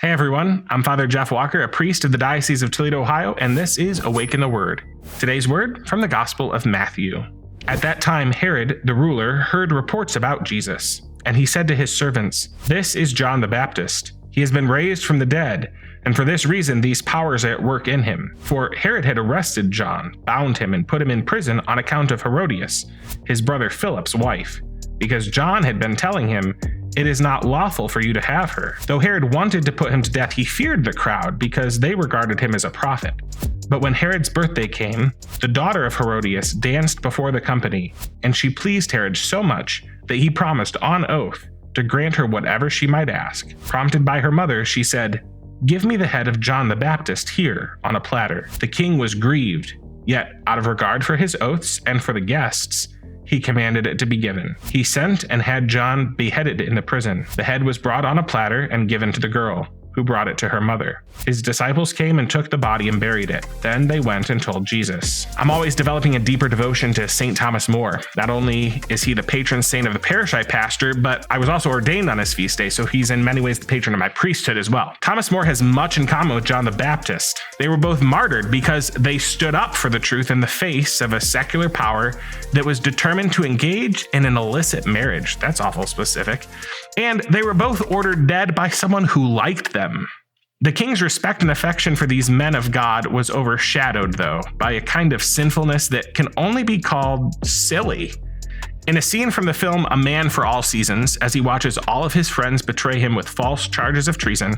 Hey everyone, I'm Father Jeff Walker, a priest of the Diocese of Toledo, Ohio, and this is Awaken the Word. Today's word from the Gospel of Matthew. At that time, Herod, the ruler, heard reports about Jesus, and he said to his servants, "This is John the Baptist. He has been raised from the dead, and for this reason these powers are at work in him." For Herod had arrested John, bound him, and put him in prison on account of Herodias, his brother Philip's wife, because John had been telling him, "It is not lawful for you to have her." Though Herod wanted to put him to death, he feared the crowd because they regarded him as a prophet. But when Herod's birthday came, the daughter of Herodias danced before the company, and she pleased Herod so much that he promised on oath to grant her whatever she might ask. Prompted by her mother, she said, "Give me the head of John the Baptist here on a platter." The king was grieved, yet out of regard for his oaths and for the guests, he commanded it to be given. He sent and had John beheaded in the prison. The head was brought on a platter and given to the girl, who brought it to her mother. His disciples came and took the body and buried it. Then they went and told Jesus. I'm always developing a deeper devotion to St. Thomas More. Not only is he the patron saint of the parish I pastor, but I was also ordained on his feast day, so he's in many ways the patron of my priesthood as well. Thomas More has much in common with John the Baptist. They were both martyred because they stood up for the truth in the face of a secular power that was determined to engage in an illicit marriage. That's awful specific. And they were both ordered dead by someone who liked them. The king's respect and affection for these men of God was overshadowed, though, by a kind of sinfulness that can only be called silly. In a scene from the film A Man for All Seasons, as he watches all of his friends betray him with false charges of treason,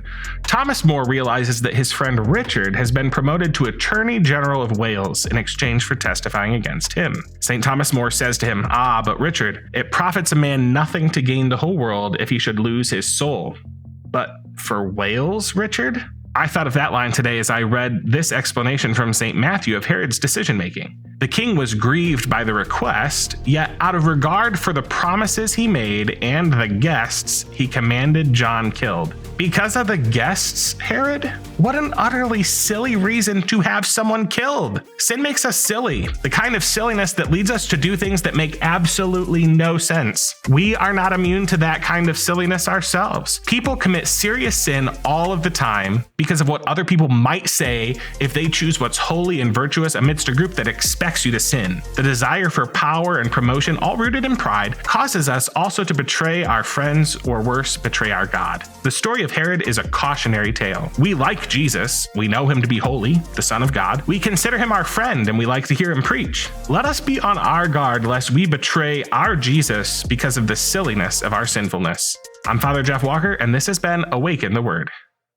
Thomas More realizes that his friend Richard has been promoted to Attorney General of Wales in exchange for testifying against him. St. Thomas More says to him, "Ah, but Richard, it profits a man nothing to gain the whole world if he should lose his soul." But for Wales, Richard? I thought of that line today as I read this explanation from St. Matthew of Herod's decision-making. The king was grieved by the request, yet out of regard for the promises he made and the guests, he commanded John killed. Because of the guests, Herod? What an utterly silly reason to have someone killed. Sin makes us silly, the kind of silliness that leads us to do things that make absolutely no sense. We are not immune to that kind of silliness ourselves. People commit serious sin all of the time because of what other people might say if they choose what's holy and virtuous amidst a group that expects you to sin. The desire for power and promotion, all rooted in pride, causes us also to betray our friends, or worse, betray our God. The story of Herod is a cautionary tale. We like Jesus, we know him to be holy, the Son of God. We consider him our friend and we like to hear him preach. Let us be on our guard lest we betray our Jesus because of the silliness of our sinfulness. I'm Father Jeff Walker, and this has been Awaken the Word.